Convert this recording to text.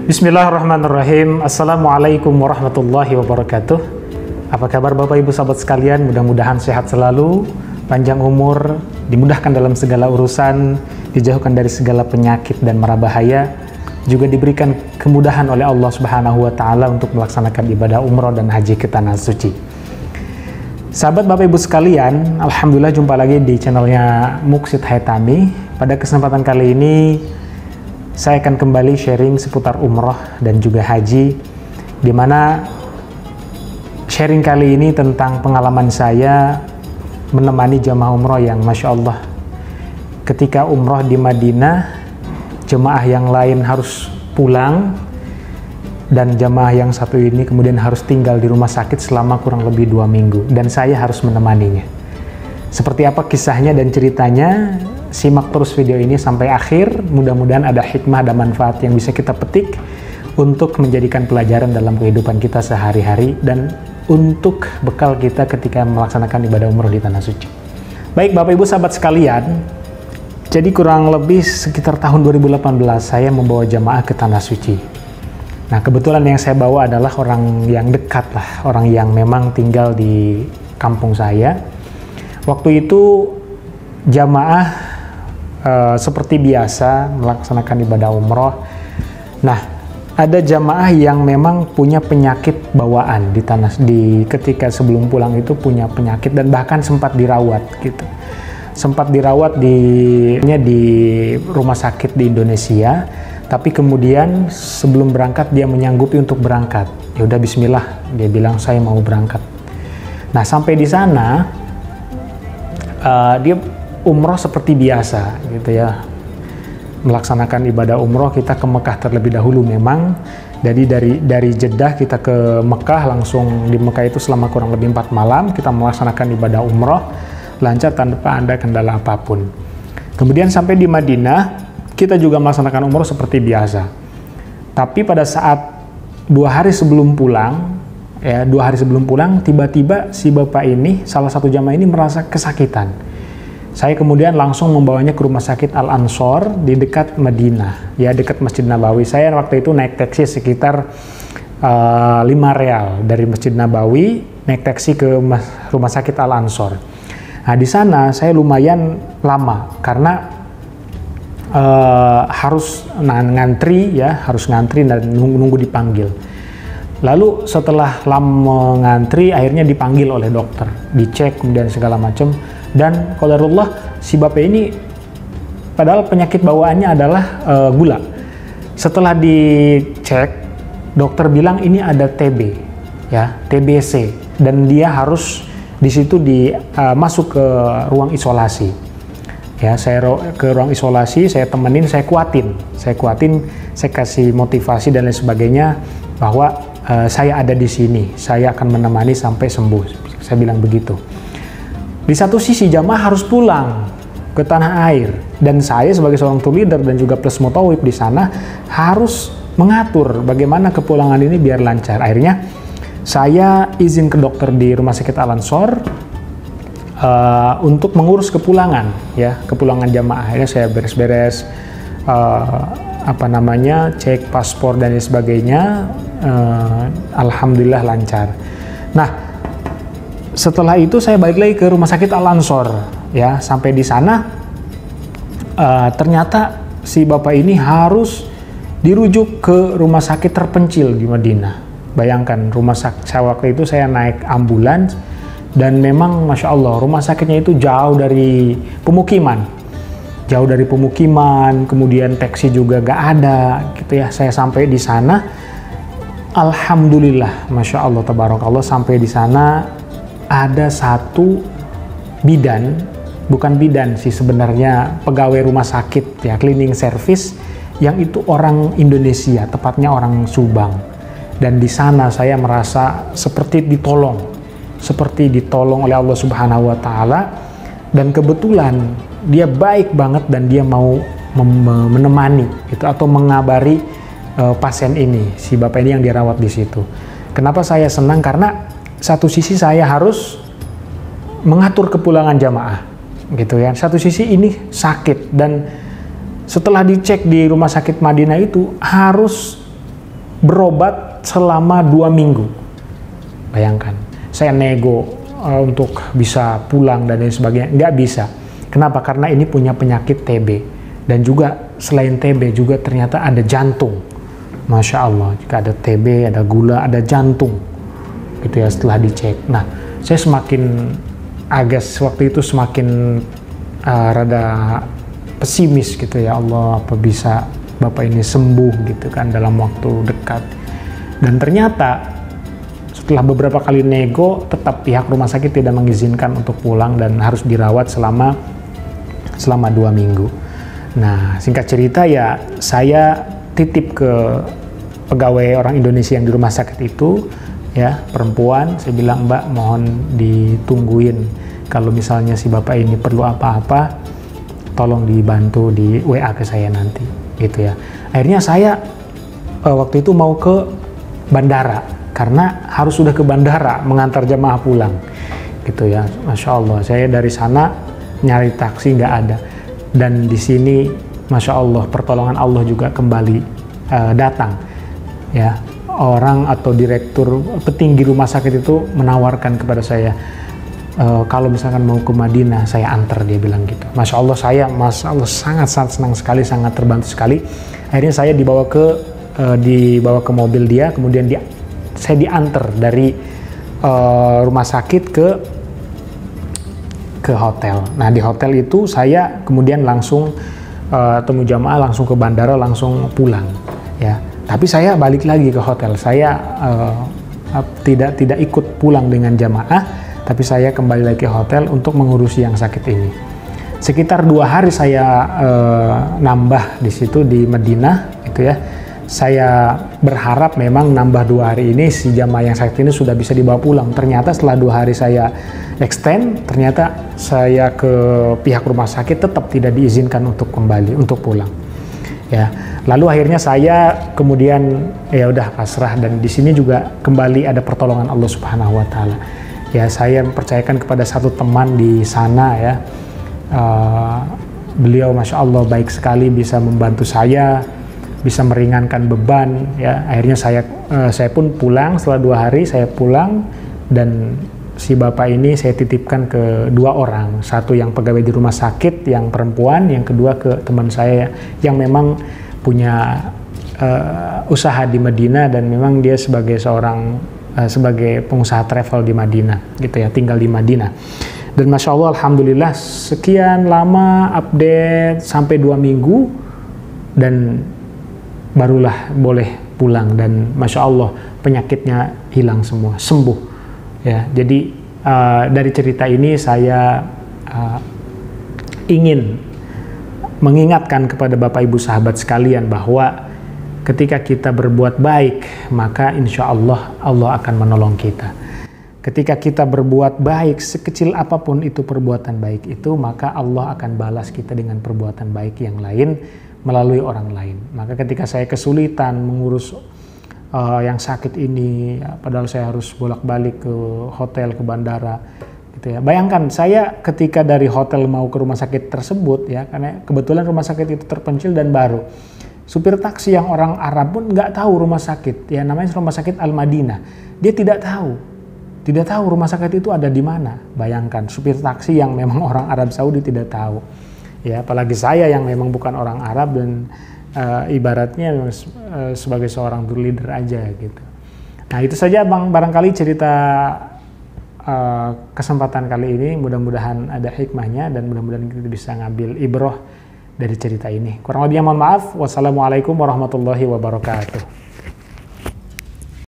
Bismillahirrahmanirrahim. Assalamualaikum warahmatullahi wabarakatuh. Apa kabar Bapak Ibu sahabat sekalian? Mudah-mudahan sehat selalu, panjang umur, dimudahkan dalam segala urusan, dijauhkan dari segala penyakit dan mara bahaya, juga diberikan kemudahan oleh Allah Subhanahu wa taala untuk melaksanakan ibadah umroh dan haji ke tanah suci. Sahabat Bapak Ibu sekalian, alhamdulillah jumpa lagi di channelnya Muksid Haitami. Pada kesempatan kali ini saya akan kembali sharing seputar umroh dan juga haji, di mana sharing kali ini tentang pengalaman saya menemani jamaah umroh yang Masya Allah, ketika umroh di Madinah, jemaah yang lain harus pulang dan jamaah yang satu ini kemudian harus tinggal di rumah sakit selama kurang lebih 2 minggu dan saya harus menemaninya. Seperti apa kisahnya dan ceritanya? Simak terus video ini sampai akhir, mudah-mudahan ada hikmah dan manfaat yang bisa kita petik untuk menjadikan pelajaran dalam kehidupan kita sehari-hari dan untuk bekal kita ketika melaksanakan ibadah umroh di tanah suci. Baik Bapak Ibu sahabat sekalian, jadi kurang lebih sekitar tahun 2018 saya membawa jamaah ke tanah suci. Nah kebetulan yang saya bawa adalah orang yang dekat lah, orang yang memang tinggal di kampung saya. Waktu itu jamaah seperti biasa melaksanakan ibadah umroh. Nah, ada jamaah yang memang punya penyakit bawaan ketika sebelum pulang itu punya penyakit dan bahkan sempat dirawat gitu. Sempat dirawat di rumah sakit di Indonesia, tapi kemudian sebelum berangkat dia menyanggupi untuk berangkat. Ya udah bismillah, dia bilang saya mau berangkat. Nah, sampai di sana dia umroh seperti biasa gitu ya, melaksanakan ibadah umroh. Kita ke Mekah terlebih dahulu memang. Jadi dari Jeddah kita ke Mekah, langsung di Mekah itu selama kurang lebih 4 malam kita melaksanakan ibadah umroh lancar tanpa ada kendala apapun. Kemudian sampai di Madinah kita juga melaksanakan umroh seperti biasa. Tapi pada saat 2 hari sebelum pulang, tiba-tiba si bapak ini, salah satu jamaah ini merasa kesakitan. Saya kemudian langsung membawanya ke rumah sakit Al-Ansor di dekat Madinah, ya dekat Masjid Nabawi. Saya waktu itu naik taksi sekitar 5 real dari Masjid Nabawi, naik taksi ke rumah sakit Al-Ansor. Nah di sana saya lumayan lama karena harus ngantri dan nunggu dipanggil. Lalu setelah lama ngantri, akhirnya dipanggil oleh dokter, dicek kemudian segala macam. Dan qadarullah si bapak ini padahal penyakit bawaannya adalah gula. Setelah dicek, dokter bilang ini ada TB, ya TBC, dan dia harus di situ masuk ke ruang isolasi. Ya, saya ke ruang isolasi, saya temenin, saya kuatin, saya kasih motivasi dan lain sebagainya bahwa saya ada di sini, saya akan menemani sampai sembuh. Saya bilang begitu. Di satu sisi jamaah harus pulang ke tanah air dan saya sebagai seorang tour leader dan juga plus mutawif di sana harus mengatur bagaimana kepulangan ini biar lancar. Akhirnya saya izin ke dokter di rumah sakit Al-Ansor untuk mengurus kepulangan jamaah. Akhirnya saya beres-beres cek paspor dan lain sebagainya. Alhamdulillah lancar. Nah, setelah itu saya balik lagi ke rumah sakit Al-Ansor, ya. Sampai di sana ternyata si bapak ini harus dirujuk ke rumah sakit terpencil di Madinah. Bayangkan rumah sakit saya waktu itu saya naik ambulans dan memang Masya Allah rumah sakitnya itu jauh dari pemukiman, kemudian taksi juga gak ada gitu ya. Saya sampai di sana, alhamdulillah Masya Allah tabarakallah, sampai di sana ada satu bidan, bukan bidan sih sebenarnya, pegawai rumah sakit ya, cleaning service, yang itu orang Indonesia, tepatnya orang Subang. Dan di sana saya merasa seperti ditolong oleh Allah Subhanahu wa taala, dan kebetulan dia baik banget dan dia mau menemani gitu atau mengabari pasien ini, si bapak ini yang dirawat di situ. Kenapa saya senang? Karena satu sisi saya harus mengatur kepulangan jamaah gitu ya. Satu sisi ini sakit dan setelah dicek di rumah sakit Madinah itu harus berobat selama 2 minggu. Bayangkan, saya nego untuk bisa pulang dan lain sebagainya, nggak bisa. Kenapa? Karena ini punya penyakit TB, dan juga selain TB juga ternyata ada jantung. Masya Allah, jika ada TB, ada gula, ada jantung, gitu ya setelah dicek. Nah, saya semakin agak waktu itu semakin rada pesimis gitu ya, Allah apa bisa Bapak ini sembuh gitu kan dalam waktu dekat. Dan ternyata setelah beberapa kali nego, tetap pihak rumah sakit tidak mengizinkan untuk pulang dan harus dirawat selama 2 minggu. Nah, singkat cerita ya, saya titip ke pegawai orang Indonesia yang di rumah sakit itu, ya, perempuan. Saya bilang, Mbak, mohon ditungguin, kalau misalnya si Bapak ini perlu apa-apa, tolong dibantu di WA ke saya nanti, gitu ya. Akhirnya saya waktu itu mau ke bandara, karena harus sudah ke bandara mengantar jamaah pulang, gitu ya. Masya Allah, saya dari sana nyari taksi nggak ada, dan di sini Masya Allah pertolongan Allah juga kembali datang, ya. Orang atau direktur petinggi rumah sakit itu menawarkan kepada saya, kalau misalkan mau ke Madinah saya antar, dia bilang gitu. Masya Allah, saya sangat senang sekali, sangat terbantu sekali. Akhirnya saya dibawa ke mobil dia, kemudian saya diantar dari rumah sakit ke hotel. Nah, di hotel itu saya kemudian langsung temu jamaah, langsung ke bandara, langsung pulang, ya. Tapi saya balik lagi ke hotel. Saya tidak ikut pulang dengan jamaah, tapi saya kembali lagi ke hotel untuk mengurusi yang sakit ini. Sekitar 2 hari saya nambah di situ di Madinah, gitu ya. Saya berharap memang nambah 2 hari ini si jamaah yang sakit ini sudah bisa dibawa pulang. Ternyata setelah 2 hari saya extend, ternyata saya ke pihak rumah sakit tetap tidak diizinkan untuk kembali, untuk pulang. Ya, lalu akhirnya saya kemudian ya udah pasrah, dan di sini juga kembali ada pertolongan Allah Subhanahu wa taala. Ya, saya mempercayakan kepada satu teman di sana, ya. Beliau Masya Allah baik sekali, bisa membantu saya, bisa meringankan beban, ya. Akhirnya saya pun pulang. Setelah 2 hari saya pulang, dan si bapak ini saya titipkan ke 2 orang, satu yang pegawai di rumah sakit yang perempuan, yang kedua ke teman saya yang memang punya usaha di Madinah, dan memang dia sebagai sebagai pengusaha travel di Madinah, gitu ya, tinggal di Madinah. Dan Masya Allah, Alhamdulillah sekian lama update sampai 2 minggu, dan barulah boleh pulang, dan Masya Allah penyakitnya hilang semua, sembuh. Ya, jadi dari cerita ini saya ingin mengingatkan kepada Bapak Ibu sahabat sekalian bahwa ketika kita berbuat baik, maka insya Allah Allah akan menolong kita. Ketika kita berbuat baik, sekecil apapun itu perbuatan baik itu, maka Allah akan balas kita dengan perbuatan baik yang lain melalui orang lain. Maka ketika saya kesulitan mengurus yang sakit ini, ya, padahal saya harus bolak-balik ke hotel, ke bandara, gitu ya. Bayangkan saya ketika dari hotel mau ke rumah sakit tersebut, ya, karena kebetulan rumah sakit itu terpencil dan baru. Supir taksi yang orang Arab pun nggak tahu rumah sakit, ya, namanya rumah sakit Al-Madinah. Dia tidak tahu rumah sakit itu ada di mana. Bayangkan, supir taksi yang memang orang Arab Saudi tidak tahu, ya, apalagi saya yang memang bukan orang Arab dan ibaratnya sebagai seorang tour leader aja, gitu. Nah, itu saja barangkali cerita kesempatan kali ini. Mudah-mudahan ada hikmahnya, dan mudah-mudahan kita bisa ngambil ibroh dari cerita ini. Kurang lebihnya mohon maaf. Wassalamualaikum warahmatullahi wabarakatuh.